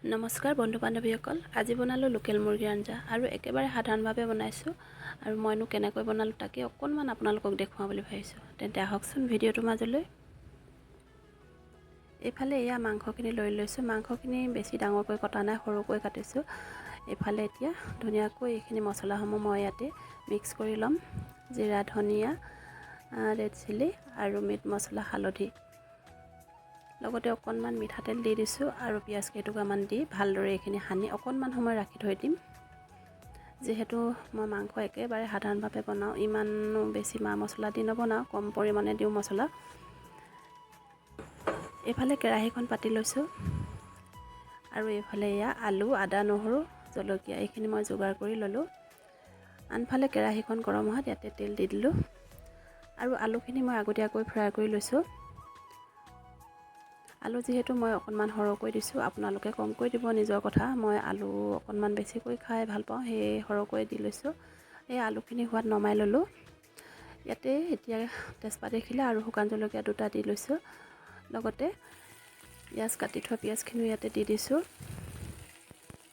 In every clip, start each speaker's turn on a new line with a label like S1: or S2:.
S1: নমস্কাৰ বন্ধু বান্ধৱীসকল, আজি বনালোঁ লোকেল মুৰ্গীৰ আঞ্জা আৰু একেবাৰে সাধাৰণভাৱে বনাইছোঁ আৰু মইনো কেনেকৈ বনালোঁ তাকে অকণমান আপোনালোকক দেখুৱাওঁ বুলি ভাবিছোঁ। তেন্তে আহকচোন ভিডিঅ'টোৰ মাজলৈ। এইফালে এয়া মাংসখিনি লৈ লৈছোঁ। মাংসখিনি বেছি ডাঙৰকৈ কটা নাই, সৰুকৈ কাটিছোঁ। এইফালে এতিয়া ধুনীয়াকৈ এইখিনি মছলাসমূহ মই ইয়াতে মিক্স কৰি ল'ম। জিৰা, ধনিয়া, ৰেড চিলি আৰু মিট মছলা, হালধি, লগতে অকণমান মিঠাতেল দি দিছোঁ আৰু পিঁয়াজ কেইটুকুৰামান দি ভালদৰে এইখিনি সানি অকণমান সময় ৰাখি থৈ দিম। যিহেতু মই মাংস একেবাৰে সাধাৰণভাৱে বনাওঁ, ইমানো বেছি মা মছলা দি নবনাওঁ, কম পৰিমাণে দিওঁ মছলা। এইফালে কেৰাহীখন পাতি লৈছোঁ আৰু এইফালে এয়া আলু, আদা, নহৰু, জলকীয়া এইখিনি মই যোগাৰ কৰি ল'লোঁ। আনফালে কেৰাহীখন গৰম হোৱাত ইয়াতে তেল দি দিলোঁ আৰু আলুখিনি মই আগতীয়াকৈ ফ্ৰাই কৰি লৈছোঁ। আলু যিহেতু মই অকণমান সৰহকৈ দিছোঁ, আপোনালোকে কমকৈ দিব, নিজৰ কথা। মই আলু অকণমান বেছিকৈ খাই ভাল পাওঁ, সেয়ে সৰহকৈ দি লৈছোঁ। এই আলুখিনি সোৱাদ নমাই ল'লোঁ। ইয়াতে এতিয়া তেজপাত এখিলা আৰু শুকান জলকীয়া 2টা দি লৈছোঁ। লগতে পিঁয়াজ কাটি থোৱা পিঁয়াজখিনিও ইয়াতে দি দিছোঁ।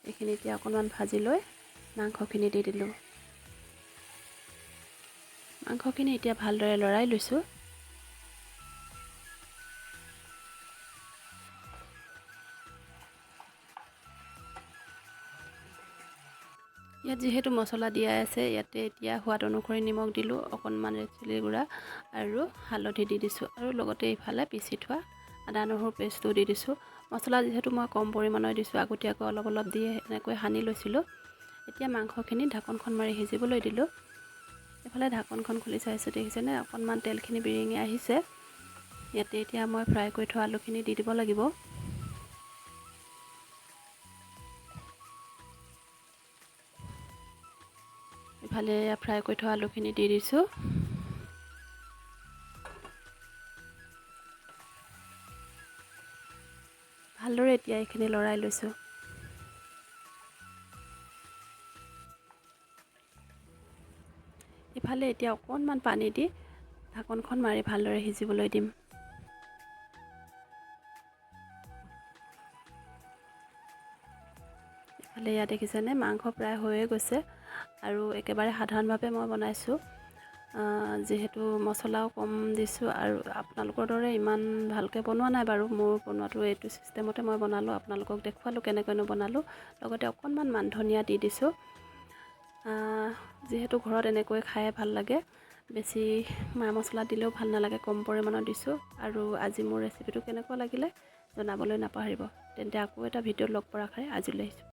S1: এইখিনি এতিয়া অকণমান ভাজি লৈ মাংসখিনি দি দিলোঁ। মাংসখিনি এতিয়া ভালদৰে লৰাই লৈছোঁ। ইয়াত যিহেতু মছলা দিয়াই আছে, ইয়াতে এতিয়া সোৱাদ অনুসৰি নিমখ দিলোঁ, অকণমান ৰেড চিলি গুড়া আৰু হালধি দি দিছোঁ আৰু লগতে এইফালে পিচি থোৱা আদা নহৰু পেষ্টটো দি দিছোঁ। মছলা যিহেতু মই কম পৰিমাণৰ দিছোঁ, আগতীয়াকৈ অলপ অলপ দি এনেকৈ সানি লৈছিলোঁ। এতিয়া মাংসখিনি ঢাকনখন মাৰি সিজিবলৈ দিলোঁ। এইফালে ঢাকনখন খুলি চাইছোঁ, দেখিছেনে অকণমান তেলখিনি বিৰিঙি আহিছে। ইয়াতে এতিয়া মই ফ্ৰাই কৰি থোৱা আলুখিনি দি দিব লাগিব। ইফালে ফ্ৰাই কৰি থোৱা আলুখিনি দি দিছোঁ। ভালদৰে এতিয়া এইখিনি লৰাই লৈছোঁ। ইফালে এতিয়া অকণমান পানী দি ঢাকনখন মাৰি ভালদৰে সিজিবলৈ দিম। ইফালে ইয়াত দেখিছেনে মাংস প্ৰায় হৈয়ে গৈছে আৰু একেবাৰে সাধাৰণভাৱে মই বনাইছোঁ, যিহেতু মছলাও কম দিছোঁ আৰু আপোনালোকৰ দৰে ইমান ভালকৈ বনোৱা নাই বাৰু। মোৰ বনোৱাটো এইটো চিষ্টেমতে মই বনালোঁ, আপোনালোকক দেখুৱালোঁ কেনেকৈনো বনালোঁ। লগতে অকণমান মান ধনিয়া দি দিছোঁ। যিহেতু ঘৰত এনেকৈ খাই ভাল লাগে, বেছি মা মছলা দিলেও ভাল নালাগে, কম পৰিমাণৰ দিছোঁ। আৰু আজি মোৰ ৰেচিপিটো কেনেকুৱা লাগিলে জনাবলৈ নাপাহৰিব। তেন্তে আকৌ এটা ভিডিঅ'ত লগ পোৱাৰ আশাৰে আজিলৈ আহিছোঁ।